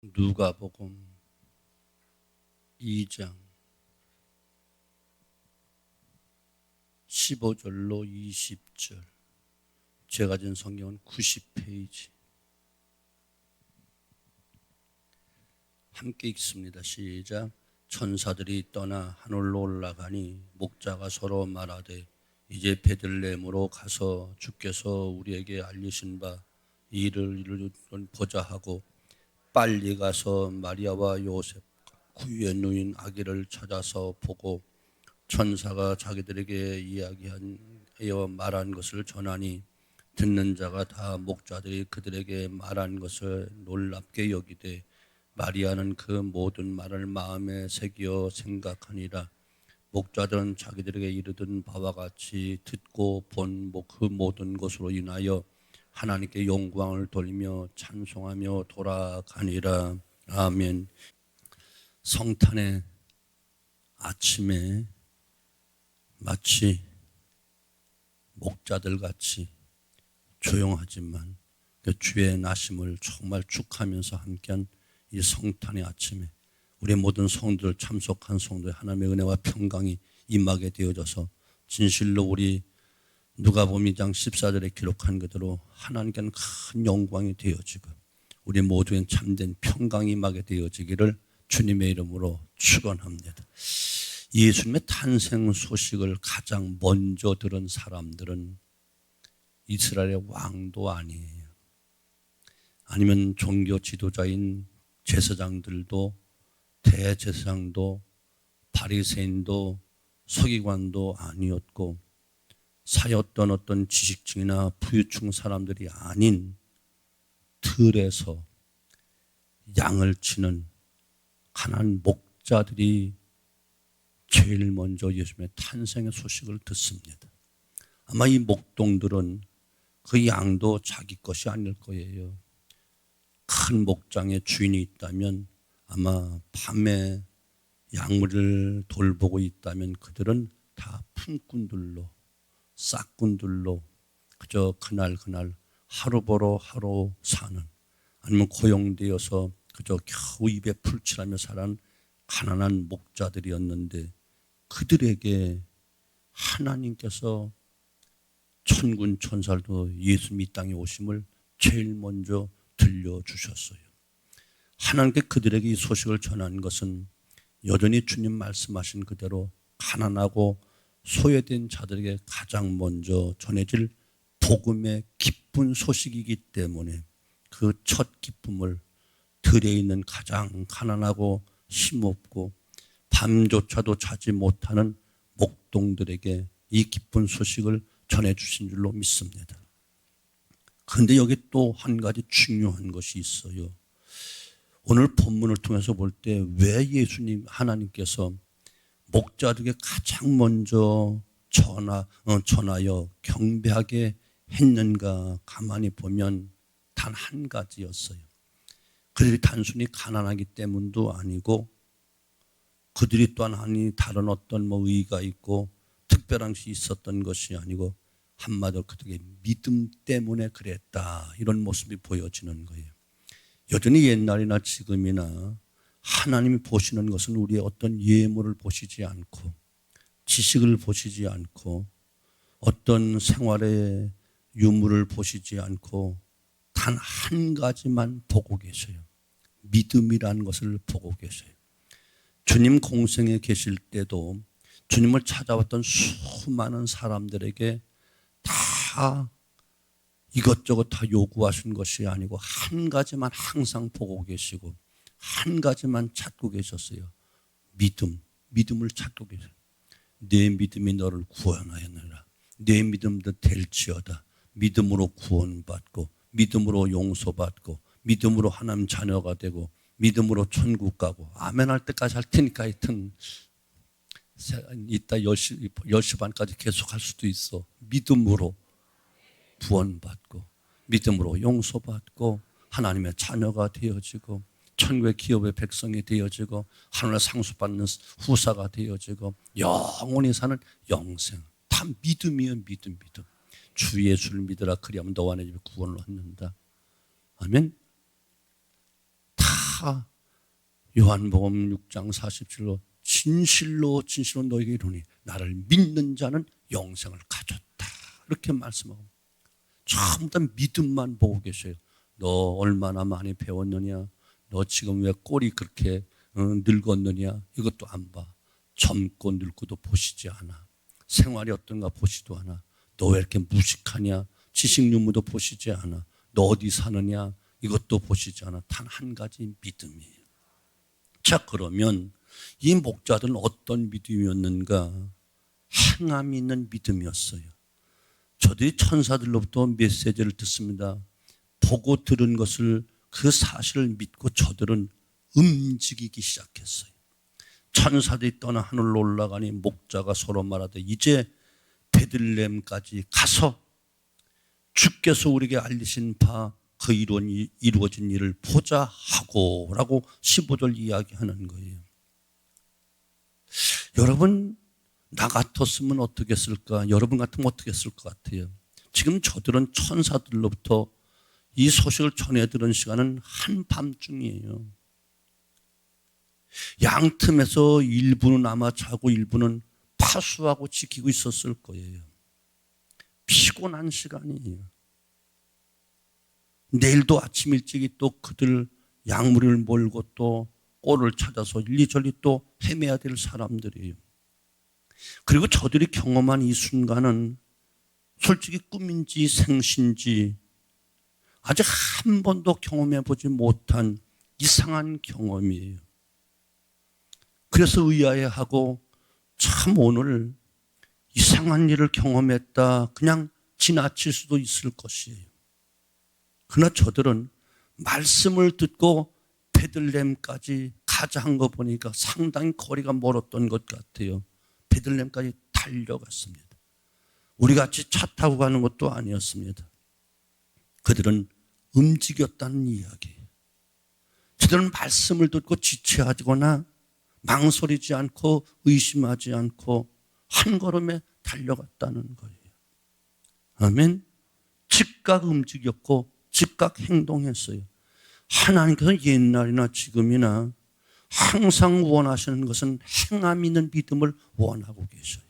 누가복음 2장 15절로 20절. 제가 진 성경은 90페이지. 함께 읽습니다. 시작. 천사들이 떠나 하늘로 올라가니 목자가 서로 말하되 이제 베들레헴으로 가서 주께서 우리에게 알리신 바 이 일을 보자 하고 빨리 가서 마리아와 요셉 구유에 누인 아기를 찾아서 보고 천사가 자기들에게 이야기하여 말한 것을 전하니 듣는 자가 다 목자들이 그들에게 말한 것을 놀랍게 여기되 마리아는 그 모든 말을 마음에 새겨 생각하니라. 목자들은 자기들에게 이르던 바와 같이 듣고 본 그 모든 것으로 인하여 하나님께 영광을 돌리며 찬송하며 돌아가니라. 아멘. 성탄의 아침에 마치 목자들 같이 조용하지만 주의 나심을 정말 축하하면서 함께한 이 성탄의 아침에 우리 모든 성도들 참석한 성도의 하나님의 은혜와 평강이 임하게 되어져서 진실로 우리 누가복음 2장 14절에 기록한 그대로 하나님께는 큰 영광이 되어지고 우리 모두엔 참된 평강이 임하게 되어지기를 주님의 이름으로 축원합니다. 예수님의 탄생 소식을 가장 먼저 들은 사람들은 이스라엘의 왕도 아니에요. 아니면 종교 지도자인 제사장들도 대제사장도 바리새인도 서기관도 아니었고 사였던 어떤 지식층이나 부유층 사람들이 아닌 들에서 양을 치는 가난한 목자들이 제일 먼저 예수님의 탄생의 소식을 듣습니다. 아마 이 목동들은 그 양도 자기 것이 아닐 거예요. 큰 목장에 주인이 있다면 아마 밤에 양물을 돌보고 있다면 그들은 다 품꾼들로 싹꾼들로 그저 그날 하루 벌어 하루 사는 아니면 고용되어서 그저 겨우 입에 풀칠하며 살아는 가난한 목자들이었는데 그들에게 하나님께서 천군 천사도 예수님 이 땅에 오심을 제일 먼저 들려주셨어요. 하나님께 그들에게 이 소식을 전한 것은 여전히 주님 말씀하신 그대로 가난하고 소외된 자들에게 가장 먼저 전해질 복음의 기쁜 소식이기 때문에 그 첫 기쁨을 들에 있는 가장 가난하고 힘없고 밤조차도 자지 못하는 목동들에게 이 기쁜 소식을 전해주신 줄로 믿습니다. 그런데 여기 또 한 가지 중요한 것이 있어요. 오늘 본문을 통해서 볼 때 왜 예수님 하나님께서 목자들에게 가장 먼저 전하여 경배하게 했는가 가만히 보면 단 한 가지였어요. 그들이 단순히 가난하기 때문도 아니고 그들이 또한 다른 어떤 의의가 있고 특별한 것이 있었던 것이 아니고 한마디로 그들의 믿음 때문에 그랬다. 이런 모습이 보여지는 거예요. 여전히 옛날이나 지금이나 하나님이 보시는 것은 우리의 어떤 예물을 보시지 않고 지식을 보시지 않고 어떤 생활의 유무를 보시지 않고 단 한 가지만 보고 계셔요. 믿음이라는 것을 보고 계셔요. 주님 공생에 계실 때도 주님을 찾아왔던 수많은 사람들에게 다 이것저것 다 요구하신 것이 아니고 한 가지만 항상 보고 계시고 한 가지만 찾고 계셨어요. 믿음을 찾고 계세요. 내 믿음이 너를 구원하였느니라. 내 믿음도 될지어다. 믿음으로 구원받고 믿음으로 용서받고 믿음으로 하나님 자녀가 되고 믿음으로 천국 가고 아멘 할 때까지 할 테니까 하여튼 이따 10시 반까지 계속 할 수도 있어. 믿음으로 구원받고 믿음으로 용서받고 하나님의 자녀가 되어지고 천국의 기업의 백성이 되어지고 하늘의 상수받는 후사가 되어지고 영원히 사는 영생. 다 믿음이에요. 믿음. 주 예수를 믿으라 그리하면 너와 내 집에 구원을 얻는다. 아멘. 다 다 요한복음 6장 47로 진실로 진실로 너에게 이르노니 나를 믿는 자는 영생을 가졌다. 이렇게 말씀하고 전부 다 믿음만 보고 계셔요. 너 얼마나 많이 배웠느냐? 너 지금 왜 꼴이 그렇게 늙었느냐? 이것도 안 봐. 젊고 늙고도 보시지 않아. 생활이 어떤가 보시도 않아. 너 왜 이렇게 무식하냐? 지식 유무도 보시지 않아. 너 어디 사느냐? 이것도 보시지 않아. 단 한 가지 믿음이에요. 자, 그러면 이 목자들은 어떤 믿음이었는가? 행함이 있는 믿음이었어요. 저들이 천사들로부터 메시지를 듣습니다. 보고 들은 것을 그 사실을 믿고 저들은 움직이기 시작했어요. 천사들이 떠나 하늘로 올라가니 목자가 서로 말하되 이제 베들레헴까지 가서 주께서 우리에게 알리신 바 그 이루어진 일을 보자 하고 라고 15절 이야기하는 거예요. 여러분, 나 같았으면 어떻게 했을까? 여러분 같으면 어떻게 했을 것 같아요? 지금 저들은 천사들로부터 이 소식을 전해 들은 시간은 한밤중이에요. 양틈에서 일부는 아마 자고 일부는 파수하고 지키고 있었을 거예요. 피곤한 시간이에요. 내일도 아침 일찍이 또 그들 양무리를 몰고 또 꼴을 찾아서 일리절리 또 헤매야 될 사람들이에요. 그리고 저들이 경험한 이 순간은 솔직히 꿈인지 생신지 아직 한 번도 경험해 보지 못한 이상한 경험이에요. 그래서 의아해하고 참 오늘 이상한 일을 경험했다 그냥 지나칠 수도 있을 것이에요. 그러나 저들은 말씀을 듣고 베들레헴까지 가자 한 거 보니까 상당히 거리가 멀었던 것 같아요. 베들레헴까지 달려갔습니다. 우리같이 차 타고 가는 것도 아니었습니다. 그들은 움직였다는 이야기예요. 저들은 말씀을 듣고 지체하거나 망설이지 않고 의심하지 않고 한 걸음에 달려갔다는 거예요. 아멘. 즉각 움직였고 즉각 행동했어요. 하나님께서 옛날이나 지금이나 항상 원하시는 것은 행함 있는 믿음을 원하고 계셔요.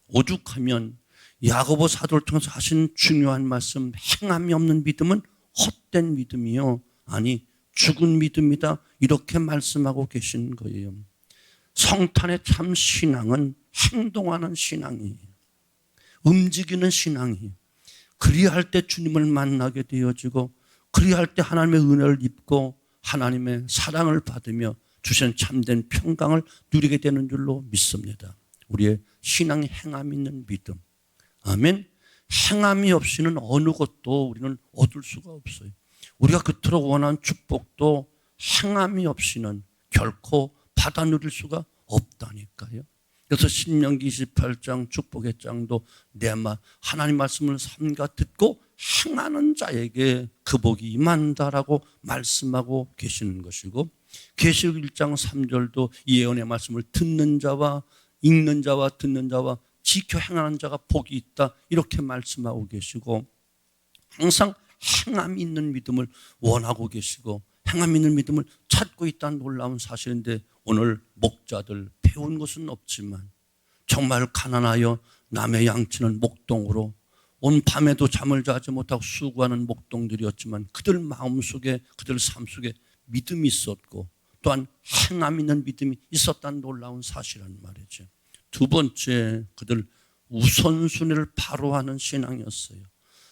오죽하면 야고보 사도를 통해서 하신 중요한 말씀, 행함이 없는 믿음은 헛된 믿음이요, 아니 죽은 믿음이다, 이렇게 말씀하고 계신 거예요. 성탄의 참 신앙은 행동하는 신앙이에요. 움직이는 신앙이에요. 그리할 때 주님을 만나게 되어지고 그리할 때 하나님의 은혜를 입고 하나님의 사랑을 받으며 주신 참된 평강을 누리게 되는 줄로 믿습니다. 우리의 신앙의 행함 있는 믿음. 아멘. 행함이 없이는 어느 것도 우리는 얻을 수가 없어요. 우리가 그토록 원하는 축복도 행함이 없이는 결코 받아 누릴 수가 없다니까요. 그래서 신명기 28장 축복의 장도 내 말 하나님 말씀을 삼가 듣고 행하는 자에게 그 복이 임한다라고 말씀하고 계시는 것이고, 계시록 1장 3절도 이 예언의 말씀을 듣는 자와 읽는 자와 듣는 자와 지켜 행하는 자가 복이 있다, 이렇게 말씀하고 계시고, 항상 행함 있는 믿음을 원하고 계시고 행함 있는 믿음을 찾고 있다는 놀라운 사실인데, 오늘 목자들 배운 것은 없지만 정말 가난하여 남의 양치는 목동으로 온 밤에도 잠을 자지 못하고 수고하는 목동들이었지만 그들 마음속에, 그들 삶 속에 믿음이 있었고 또한 행함 있는 믿음이 있었다는 놀라운 사실이란 말이죠. 두 번째, 그들 우선순위를 바로 하는 신앙이었어요.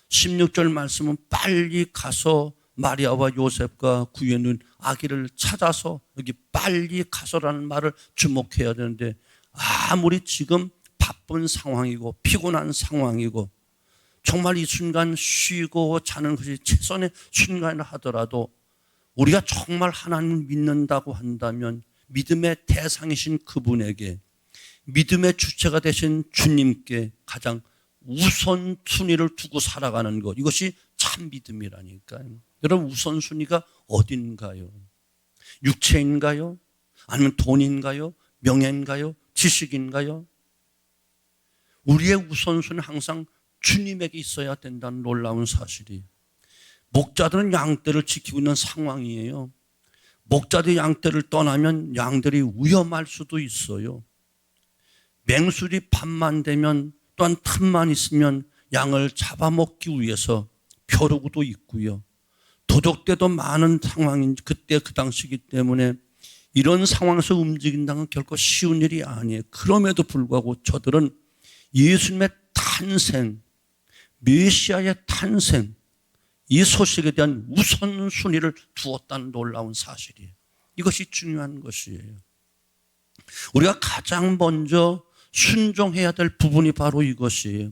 16절 말씀은 빨리 가서 마리아와 요셉과 구유에 있는 아기를 찾아서, 여기 빨리 가서라는 말을 주목해야 되는데, 아무리 지금 바쁜 상황이고 피곤한 상황이고 정말 이 순간 쉬고 자는 것이 최선의 순간이라 하더라도 우리가 정말 하나님을 믿는다고 한다면 믿음의 대상이신 그분에게, 믿음의 주체가 되신 주님께 가장 우선순위를 두고 살아가는 것, 이것이 참 믿음이라니까요. 여러분, 우선순위가 어딘가요? 육체인가요? 아니면 돈인가요? 명예인가요? 지식인가요? 우리의 우선순위는 항상 주님에게 있어야 된다는 놀라운 사실이, 목자들은 양떼를 지키고 있는 상황이에요. 목자들이 양떼를 떠나면 양들이 위험할 수도 있어요. 맹수들이 밤만 되면 또한 틈만 있으면 양을 잡아먹기 위해서 벼르고도 있고요. 도적대도 많은 상황인 그때 그 당시이기 때문에 이런 상황에서 움직인다는 건 결코 쉬운 일이 아니에요. 그럼에도 불구하고 저들은 예수님의 탄생, 메시아의 탄생, 이 소식에 대한 우선순위를 두었다는 놀라운 사실이에요. 이것이 중요한 것이에요. 우리가 가장 먼저 순종해야 될 부분이 바로 이것이에요.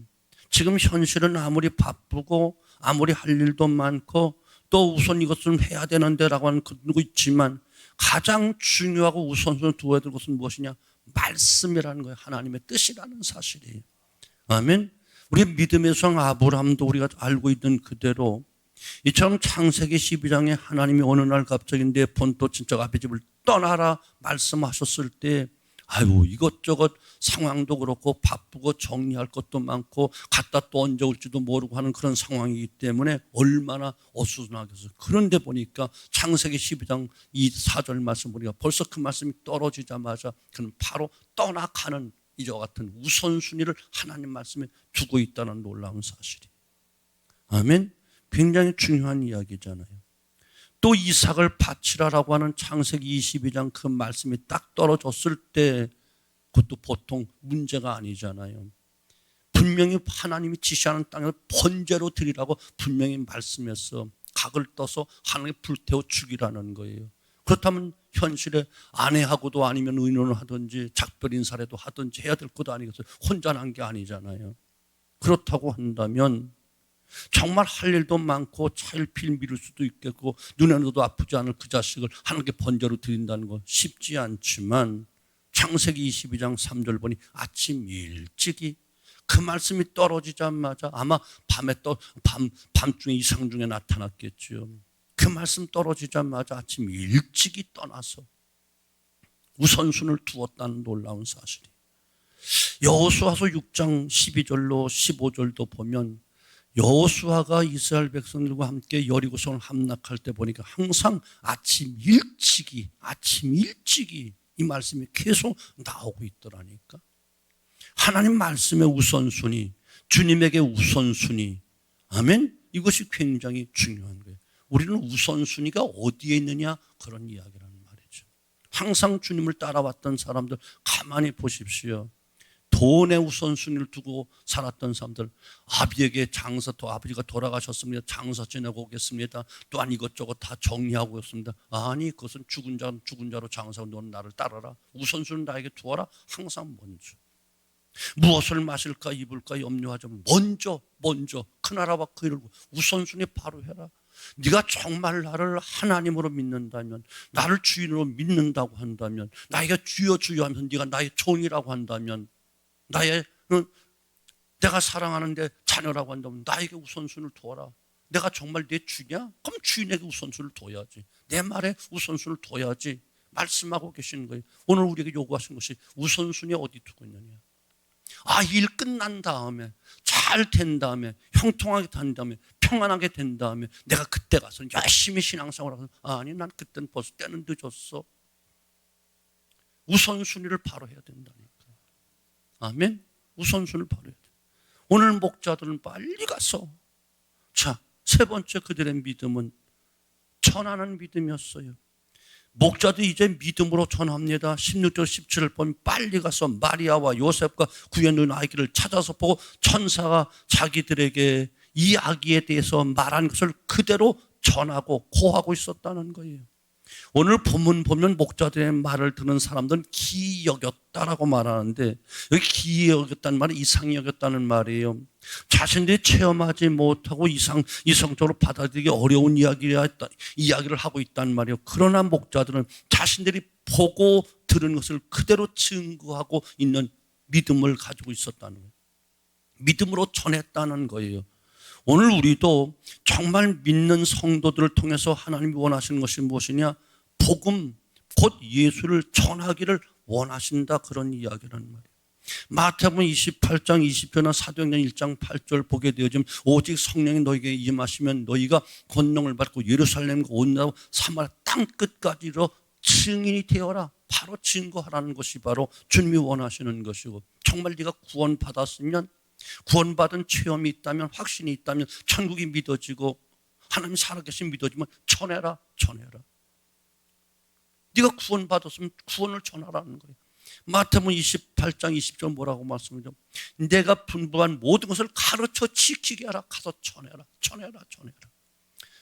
지금 현실은 아무리 바쁘고 아무리 할 일도 많고 또 우선 이것을 해야 되는데라고 하는 그거 있지만 가장 중요하고 우선순위를 두어야 될 것은 무엇이냐? 말씀이라는 거예요. 하나님의 뜻이라는 사실이에요. 아멘. 우리 믿음의 성 아브라함도 우리가 알고 있는 그대로 이처럼 창세기 12장에 하나님이 어느 날 갑자기 내 본토 친척 아버지 집을 떠나라 말씀하셨을 때 아이고 이것저것 상황도 그렇고 바쁘고 정리할 것도 많고 갔다 또 언제 올지도 모르고 하는 그런 상황이기 때문에 얼마나 어수선하겠어요. 그런데 보니까 창세기 12장 이 4절 말씀 보니까 벌써 그 말씀이 떨어지자마자 그는 바로 떠나가는 이와 같은 우선순위를 하나님 말씀에 두고 있다는 놀라운 사실이. 아멘. 굉장히 중요한 이야기잖아요. 또 이삭을 바치라라고 하는 창세기 22장 그 말씀이 딱 떨어졌을 때 그것도 보통 문제가 아니잖아요. 분명히 하나님이 지시하는 땅을 번제로 드리라고 분명히 말씀해서 각을 떠서 하나님이 불태워 죽이라는 거예요. 그렇다면 현실에 아내하고도 아니면 의논을 하든지 작별 인사라도 하든지 해야 될 것도 아니겠어요. 혼자 난 게 아니잖아요. 그렇다고 한다면 정말 할 일도 많고 차일피일 미룰 수도 있겠고 눈에도 아프지 않을 그 자식을 하나님께 번제로 드린다는 건 쉽지 않지만 창세기 22장 3절 보니 아침 일찍이 그 말씀이 떨어지자마자 아마 밤중에 이상 중에 나타났겠죠. 그 말씀 떨어지자마자 아침 일찍이 떠나서 우선순을 두었다는 놀라운 사실이. 여호수아서 6장 12절로 15절도 보면 여호수아가 이스라엘 백성들과 함께 여리고성을 함락할 때 보니까 항상 아침 일찍이 이 말씀이 계속 나오고 있더라니까. 하나님 말씀의 우선순위, 주님에게 우선순위, 아멘. 이것이 굉장히 중요한 거예요. 우리는 우선순위가 어디에 있느냐 그런 이야기라는 말이죠. 항상 주님을 따라왔던 사람들 가만히 보십시오. 돈의 우선순위를 두고 살았던 사람들, 아비에게 장사, 또 아버지가 돌아가셨습니다. 장사 지내고 오겠습니다. 또한 이것저것 다 정리하고 오겠습니다. 아니 그것은 죽은 자로 장사하고 너는 나를 따라라. 우선순위는 나에게 두어라. 항상 먼저. 무엇을 마실까 입을까 염려하지 먼저 그 나라와 그 일을 우선순위 바로 해라. 네가 정말 나를 하나님으로 믿는다면, 나를 주인으로 믿는다고 한다면, 나에게 주여 하면서 네가 나의 종이라고 한다면, 내가 사랑하는데 자녀라고 한다면 나에게 우선순위를 두어라. 내가 정말 내 주냐? 그럼 주인에게 우선순위를 둬야지. 내 말에 우선순위를 둬야지. 말씀하고 계시는 거예요. 오늘 우리에게 요구하신 것이 우선순위 어디 두고 있느냐. 일 끝난 다음에 잘 된 다음에 형통하게 된 다음에 평안하게 된 다음에 내가 그때 가서 열심히 신앙생활을 하고 아니 난 그때는 벌써 때는 늦었어. 우선순위를 바로 해야 된다니까. 아멘. 우선순위를 바로 해야 돼. 오늘 목자들은 빨리 가서 자, 세 번째 그들의 믿음은 전하는 믿음이었어요. 목자들이 이제 믿음으로 전합니다. 16절 17절 보면 빨리 가서 마리아와 요셉과 구현된 아기를 찾아서 보고 천사가 자기들에게 이 아기에 대해서 말한 것을 그대로 전하고 고하고 있었다는 거예요. 오늘 본문 보면 목자들의 말을 듣는 사람들은 기이 여겼다라고 말하는데 여기 기이 여겼다는 말은 이상히 여겼다는 말이에요. 자신들이 체험하지 못하고 이성적으로 받아들이기 어려운 이야기를 하고 있다는 말이에요. 그러나 목자들은 자신들이 보고 들은 것을 그대로 증거하고 있는 믿음을 가지고 있었다는 거예요. 믿음으로 전했다는 거예요. 오늘 우리도 정말 믿는 성도들을 통해서 하나님이 원하시는 것이 무엇이냐? 복음, 곧 예수를 전하기를 원하신다 그런 이야기라는 말이에요. 마태복음 28장 20절이나 사도행전 1장 8절 보게 되어지면 오직 성령이 너희에게 임하시면 너희가 권능을 받고 예루살렘과 온 나라 사마리아 땅 끝까지로 증인이 되어라. 바로 증거하라는 것이 바로 주님이 원하시는 것이고, 정말 네가 구원받았으면, 구원받은 체험이 있다면, 확신이 있다면, 천국이 믿어지고 하나님 살아계신 믿어지면 전해라. 네가 구원받았으면 구원을 전하라는 거예요. 마태복음 28장 20절 뭐라고 말씀하죠? 내가 분부한 모든 것을 가르쳐 지키게 하라. 가서 전해라.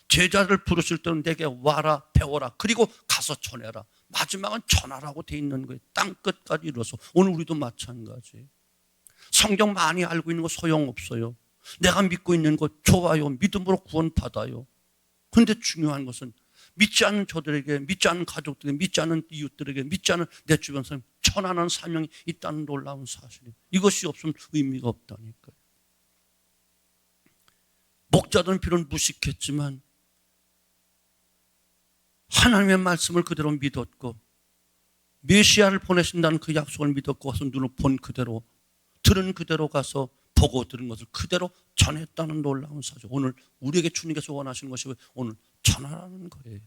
제자를 부르실 때는 내게 와라, 배워라. 그리고 가서 전해라. 마지막은 전하라고 돼 있는 거예요. 땅 끝까지 이뤄서. 오늘 우리도 마찬가지예요. 성경 많이 알고 있는 거 소용없어요. 내가 믿고 있는 거 좋아요. 믿음으로 구원받아요. 그런데 중요한 것은 믿지 않는 저들에게, 믿지 않는 가족들에게, 믿지 않는 이웃들에게, 믿지 않는 내 주변 사람 전하는 사명이 있다는 놀라운 사실이에요. 이것이 없으면 의미가 없다니까요. 목자들은 비록 무식했지만 하나님의 말씀을 그대로 믿었고, 메시아를 보내신다는 그 약속을 믿었고, 가서 눈을 본 그대로, 들은 그대로 가서 보고 들은 것을 그대로 전했다는 놀라운 사실. 오늘 우리에게 주님께서 원하시는 것이 오늘 전하라는 거예요.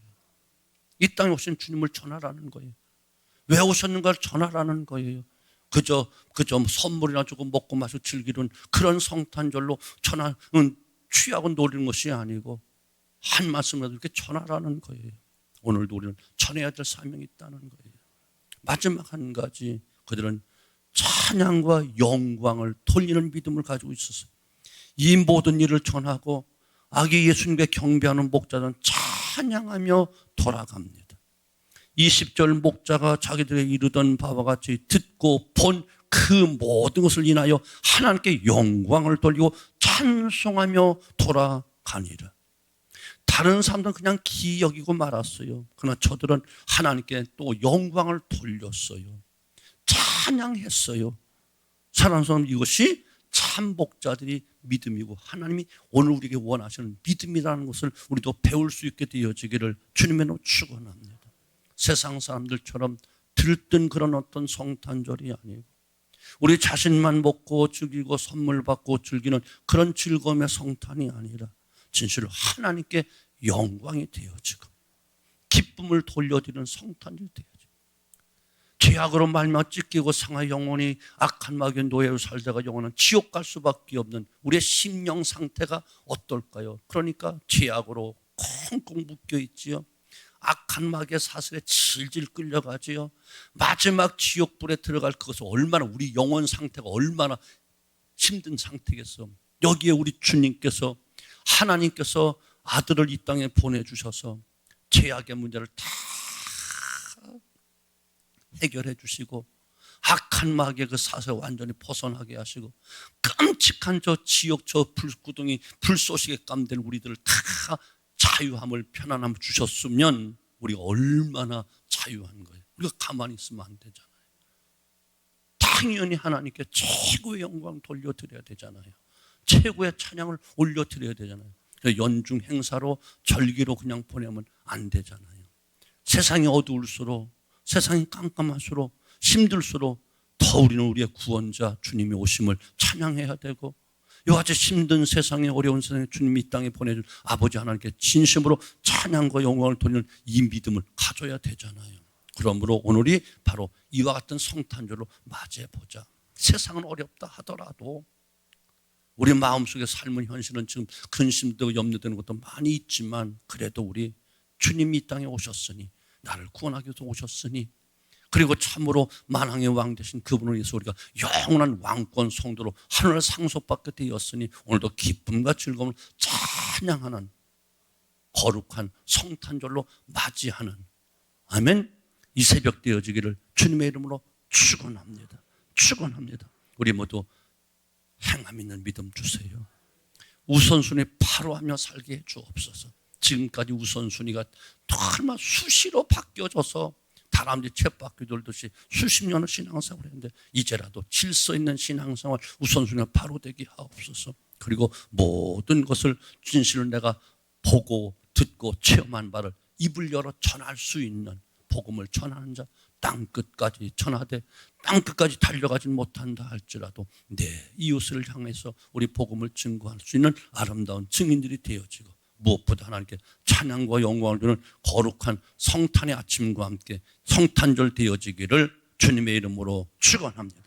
이 땅에 오신 주님을 전하라는 거예요. 왜 오셨는가를 전하라는 거예요. 그저 선물이나 주고 먹고 마시고 즐기는 그런 성탄절로 전하는, 취하고 노리는 것이 아니고 한 말씀이라도 이렇게 전하라는 거예요. 오늘도 우리는 전해야 될 사명이 있다는 거예요. 마지막 한 가지, 그들은 찬양과 영광을 돌리는 믿음을 가지고 있었어요. 이 모든 일을 전하고 아기 예수님께 경배하는 목자들은 찬양하며 돌아갑니다. 20절 목자가 자기들에게 이르던 바와 같이 듣고 본 그 모든 것을 인하여 하나님께 영광을 돌리고 찬송하며 돌아가니라. 다른 사람들은 그냥 기이 여기고 말았어요. 그러나 저들은 하나님께 또 영광을 돌렸어요. 찬양했어요. 사랑하는 사람, 이것이 참 목자들이 믿음이고 하나님이 오늘 우리에게 원하시는 믿음이라는 것을 우리도 배울 수 있게 되어지기를 주님의 이름으로 축원합니다. 세상 사람들처럼 들뜬 그런 어떤 성탄절이 아니고 우리 자신만 먹고 즐기고 선물 받고 즐기는 그런 즐거움의 성탄이 아니라 진실로 하나님께 영광이 되어지고 기쁨을 돌려드리는 성탄이 되어지고, 죄악으로 말미암아 찢기고 상하 영혼이 악한 마귀의 노예로 살다가 영혼은 지옥 갈 수밖에 없는 우리의 심령 상태가 어떨까요? 그러니까 죄악으로 콩콩 묶여 있지요. 악한 마귀의 사슬에 질질 끌려가지요. 마지막 지옥불에 들어갈 그것은 얼마나, 우리 영혼 상태가 얼마나 힘든 상태겠어. 여기에 우리 주님께서, 하나님께서 아들을 이 땅에 보내주셔서 죄악의 문제를 다 해결해 주시고 악한 마귀의 그 사슬을 완전히 벗어나게 하시고 끔찍한 저 지옥 저 불구덩이 불쏘시개 감된 우리들을 다 자유함을, 편안함을 주셨으면 우리가 얼마나 자유한 거예요. 우리가 가만히 있으면 안 되잖아요. 당연히 하나님께 최고의 영광 돌려드려야 되잖아요. 최고의 찬양을 올려드려야 되잖아요. 연중 행사로 절기로 그냥 보내면 안 되잖아요. 세상이 어두울수록, 세상이 깜깜할수록, 힘들수록 더 우리는 우리의 구원자 주님이 오심을 찬양해야 되고, 이와 같이 힘든 세상에, 어려운 세상에 주님이 이 땅에 보내준 아버지 하나님께 진심으로 찬양과 영광을 돌리는 이 믿음을 가져야 되잖아요. 그러므로 오늘이 바로 이와 같은 성탄절로 맞이해보자. 세상은 어렵다 하더라도 우리 마음속에 삶은 현실은 지금 근심되고 염려되는 것도 많이 있지만, 그래도 우리 주님이 이 땅에 오셨으니, 나를 구원하기 위해서 오셨으니, 그리고 참으로 만왕의 왕 되신 그분을 위해서 우리가 영원한 왕권 성도로 하늘을 상속받게 되었으니 오늘도 기쁨과 즐거움을 찬양하는 거룩한 성탄절로 맞이하는, 아멘, 이 새벽 되어지기를 주님의 이름으로 축원합니다. 축원합니다. 우리 모두 행함 있는 믿음 주세요. 우선순위 바로 하며 살게 해 주옵소서. 지금까지 우선순위가 얼마나 수시로 바뀌어져서 다람쥐 쳇바퀴 돌듯이 수십 년을 신앙생활을 했는데 이제라도 질서 있는 신앙생활 우선순위가 바로 되게 하옵소서. 그리고 모든 것을 진실을 내가 보고 듣고 체험한 바를 입을 열어 전할 수 있는 복음을 전하는 자 땅 끝까지 전하되 땅 끝까지 달려가진 못한다 할지라도 내 이웃을 향해서 우리 복음을 증거할 수 있는 아름다운 증인들이 되어지고 무엇보다 하나님께 찬양과 영광을 주는 거룩한 성탄의 아침과 함께 성탄절 되어지기를 주님의 이름으로 축원합니다.